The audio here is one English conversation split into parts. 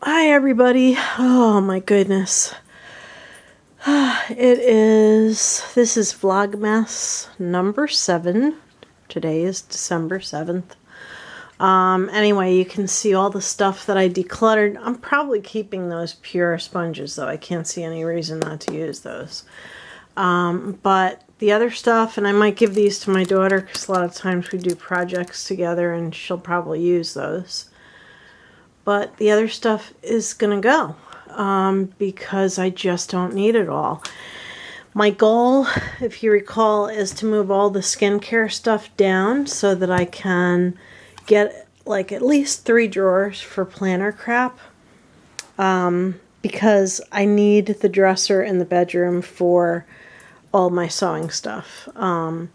Hi everybody. Oh my goodness. This is VLOGmas number 7. Today is December 7th. Anyway, you can see all the stuff that I decluttered. I'm probably keeping those pure sponges though. I can't see any reason not to use those. But the other stuff, and I might give these to my daughter because a lot of times we do projects together and she'll probably use those. But the other stuff is going to go because I just don't need it all. My goal, if you recall, is to move all the skincare stuff down so that I can get like at least 3 drawers for planner crap. Because I need the dresser in the bedroom for all my sewing stuff. And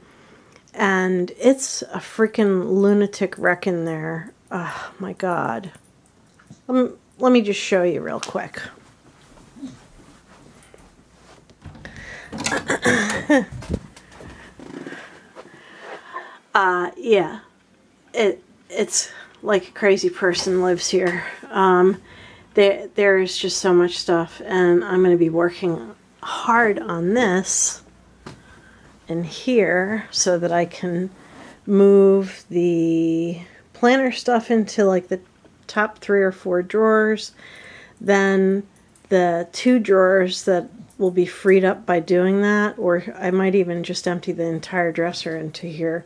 it's a freaking lunatic wreck in there. Oh my God. Let me just show you real quick. Yeah, it's like a crazy person lives here. There's just so much stuff, and I'm going to be working hard on this in here so that I can move the planner stuff into like the top 3 or 4 drawers. Then the 2 drawers that will be freed up by doing that, or I might even just empty the entire dresser into here,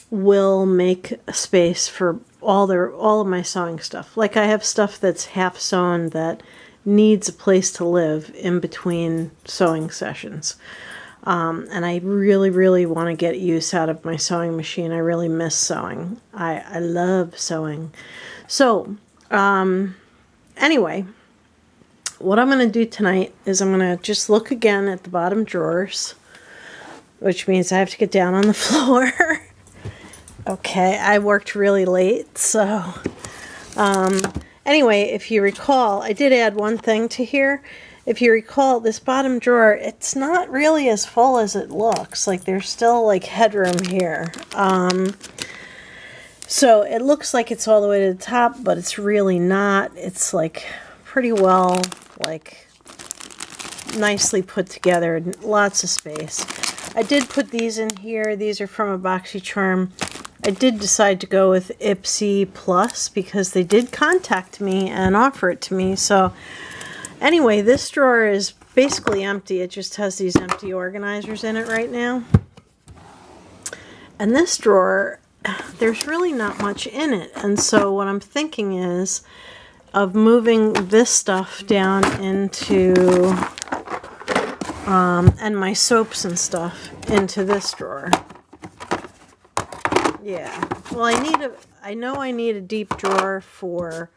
will make a space for all of my sewing stuff. Like I have stuff that's half sewn that needs a place to live in between sewing sessions. And I really, really want to get use out of my sewing machine. I really miss sewing. I love sewing. So, anyway, what I'm going to do tonight is I'm going to just look again at the bottom drawers, which means I have to get down on the floor. Okay, I worked really late, so, anyway, if you recall, I did add one thing to here. If you recall, this bottom drawer, it's not really as full as it looks. Like, there's still, like, headroom here. So, it looks like it's all the way to the top, but it's really not. It's, like, pretty well, like, nicely put together. Lots of space. I did put these in here. These are from a BoxyCharm. I did decide to go with Ipsy Plus because they did contact me and offer it to me. So, anyway, this drawer is basically empty. It just has these empty organizers in it right now. And this drawer, there's really not much in it. And so what I'm thinking is of moving this stuff down into, and my soaps and stuff into this drawer. Yeah. Well, I know I need a deep drawer for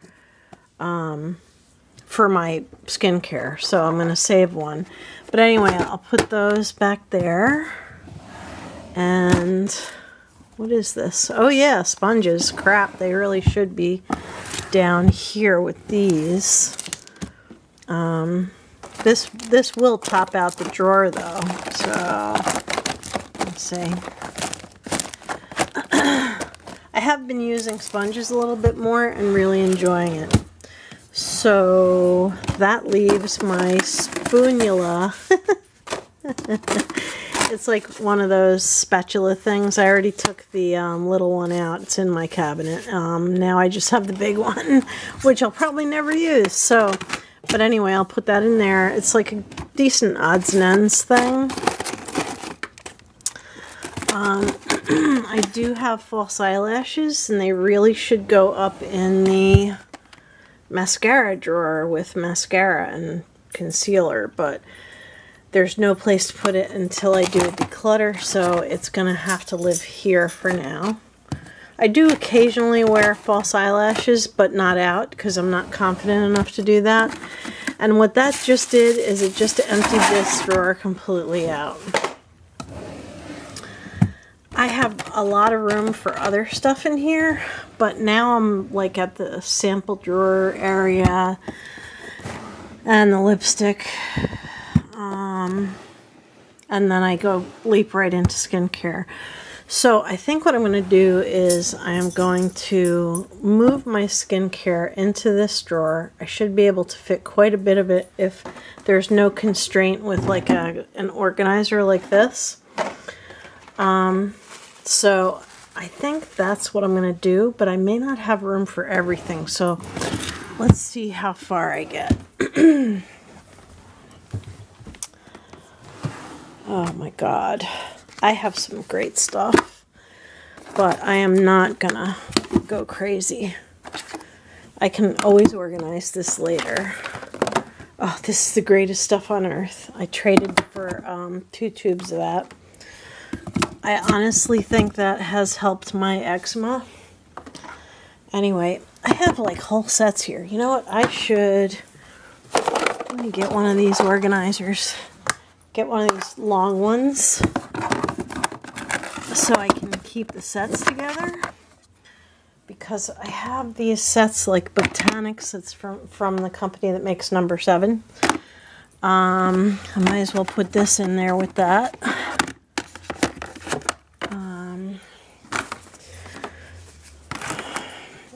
my skincare, so I'm going to save one. But anyway, I'll put those back there. And what is this? Oh yeah, sponges. Crap, they really should be down here with these. This will top out the drawer though, so let's see. I have been using sponges a little bit more and really enjoying it. So that leaves my spoonula. It's like one of those spatula things. I already took the little one out. It's in my cabinet. Now I just have the big one, which I'll probably never use. So, but anyway, I'll put that in there. It's like a decent odds and ends thing. I do have false eyelashes, and they really should go up in the mascara drawer with mascara and concealer, but there's no place to put it until I do a declutter, so it's gonna have to live here for now. I do occasionally wear false eyelashes, but not out because I'm not confident enough to do that. And what that just did is it just emptied this drawer completely out. I have a lot of room for other stuff in here, but now I'm like at the sample drawer area and the lipstick. And then I leap right into skincare. So I think what I'm going to do is I am going to move my skincare into this drawer. I should be able to fit quite a bit of it if there's no constraint with like an organizer like this. So I think that's what I'm going to do, but I may not have room for everything. So let's see how far I get. Oh my God. I have some great stuff, but I am not gonna go crazy. I can always organize this later. Oh, this is the greatest stuff on earth. I traded for 2 tubes of that. I honestly think that has helped my eczema. Anyway, I have like whole sets here. You know what? Let me get one of these organizers. Get one of these long ones, so I can keep the sets together, because I have these sets like Botanics. It's from the company that makes number 7. I might as well put this in there with that.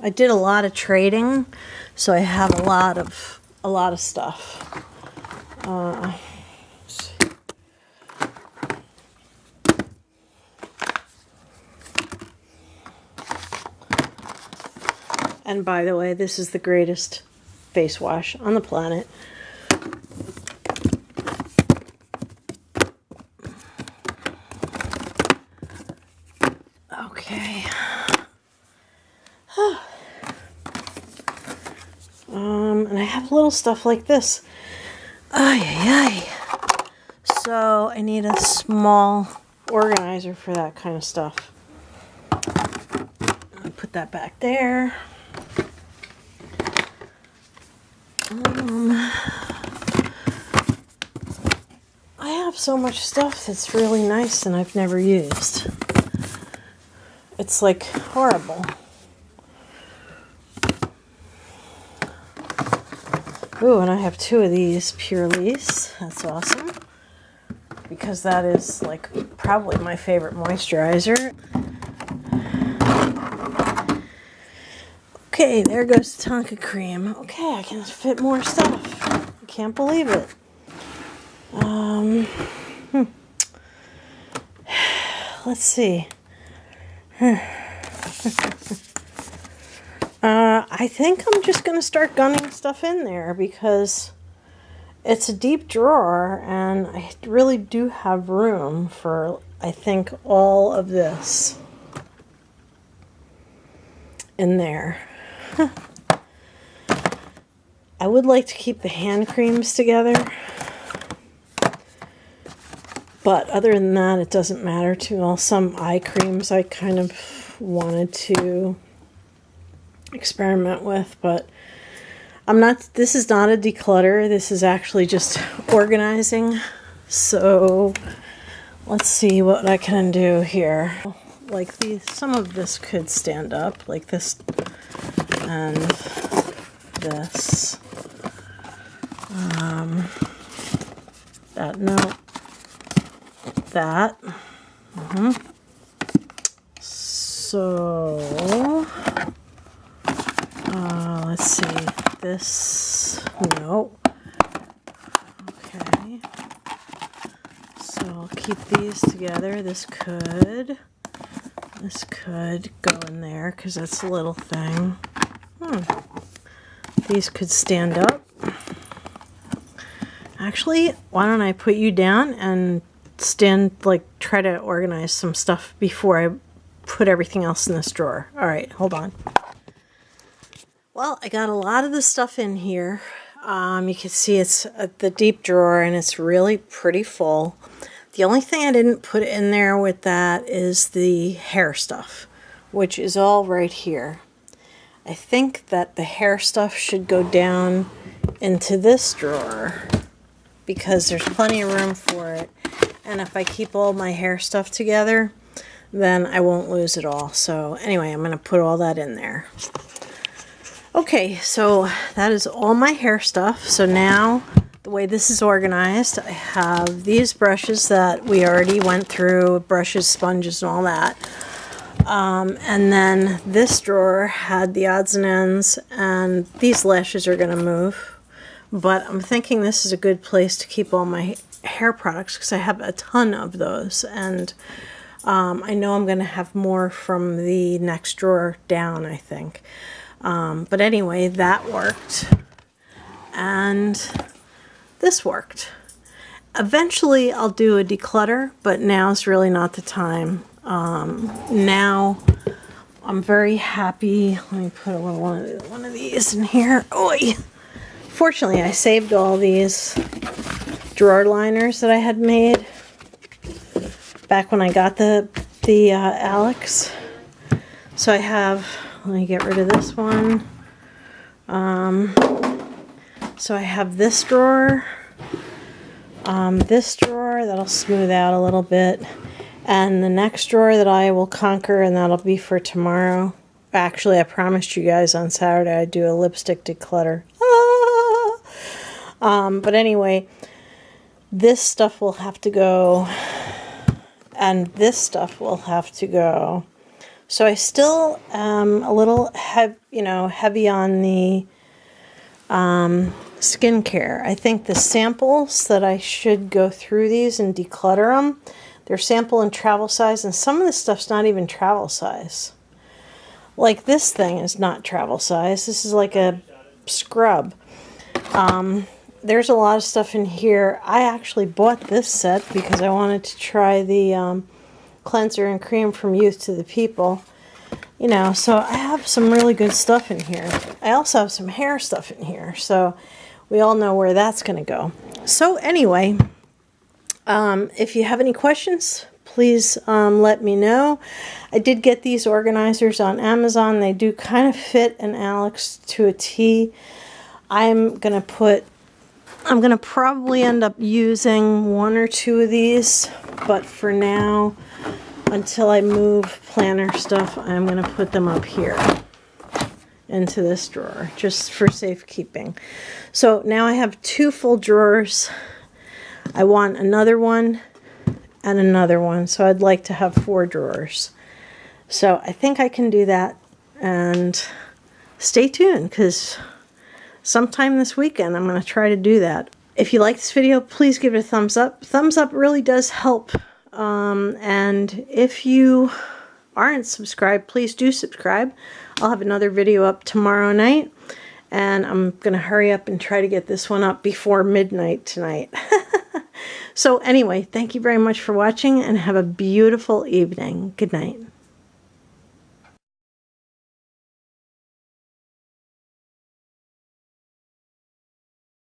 I did a lot of trading, so I have a lot of stuff. And by the way, this is the greatest face wash on the planet. Okay. And I have little stuff like this. Ay, ay, ay. So I need a small organizer for that kind of stuff. I'll put that back there. I have so much stuff that's really nice and I've never used. It's like horrible. Ooh, and I have 2 of these Pure Lease. That's awesome, because that is like probably my favorite moisturizer. Okay, there goes the Tonka cream. Okay, I can fit more stuff. I can't believe it. Let's see. I think I'm just going to start gunning stuff in there, because it's a deep drawer and I really do have room for, I think, all of this in there. I would like to keep the hand creams together, but other than that, it doesn't matter to me. Well, some eye creams I kind of wanted to experiment with, but I'm not. This is not a declutter. This is actually just organizing. So let's see what I can do here. Like these, some of this could stand up, like this and this. That, no, that. So, let's see, this, no. Okay. So I'll keep these together. This could go in there because that's a little thing. These could stand up. Actually, why don't I put you down and try to organize some stuff before I put everything else in this drawer. All right, hold on. Well, I got a lot of the stuff in here. You can see it's the deep drawer and it's really pretty full. The only thing I didn't put in there with that is the hair stuff, which is all right here. I think that the hair stuff should go down into this drawer because there's plenty of room for it. And if I keep all my hair stuff together, then I won't lose it all. So anyway, I'm going to put all that in there. Okay, so that is all my hair stuff. So now the way this is organized, I have these brushes that we already went through, brushes, sponges, and all that. And then this drawer had the odds and ends, and these lashes are going to move. But I'm thinking this is a good place to keep all my hair products because I have a ton of those. And I know I'm going to have more from the next drawer down, I think. But anyway, that worked. And this worked. Eventually I'll do a declutter, but now's really not the time. Now I'm very happy. Let me put a little one of these in here. Oy! Fortunately, I saved all these drawer liners that I had made back when I got the Alex. So I have, let me get rid of this one. So I have this drawer, that'll smooth out a little bit, and the next drawer that I will conquer, and that'll be for tomorrow. Actually, I promised you guys on Saturday I'd do a lipstick declutter. But anyway, this stuff will have to go, and this stuff will have to go. So I still am a little heavy on the skincare. I think the samples that I should go through these and declutter them. They're sample and travel size, and some of the stuff's not even travel size. Like this thing is not travel size. This is like a scrub. There's a lot of stuff in here. I actually bought this set because I wanted to try the cleanser and cream from Youth to the People. You know, so I have some really good stuff in here. I also have some hair stuff in here, so we all know where that's going to go. So anyway, if you have any questions, please let me know. I did get these organizers on Amazon. They do kind of fit an Alex to a T. I'm going to probably end up using one or two of these, but for now, until I move planner stuff, I'm going to put them up here into this drawer, just for safekeeping. So now I have 2 full drawers. I want another one and another one, so I'd like to have 4 drawers. So I think I can do that, and stay tuned, because sometime this weekend I'm going to try to do that. If you like this video, please give it a thumbs up. Thumbs up really does help. And if you aren't subscribed, please do subscribe. I'll have another video up tomorrow night, and I'm going to hurry up and try to get this one up before midnight tonight. So anyway, thank you very much for watching, and have a beautiful evening. Good night.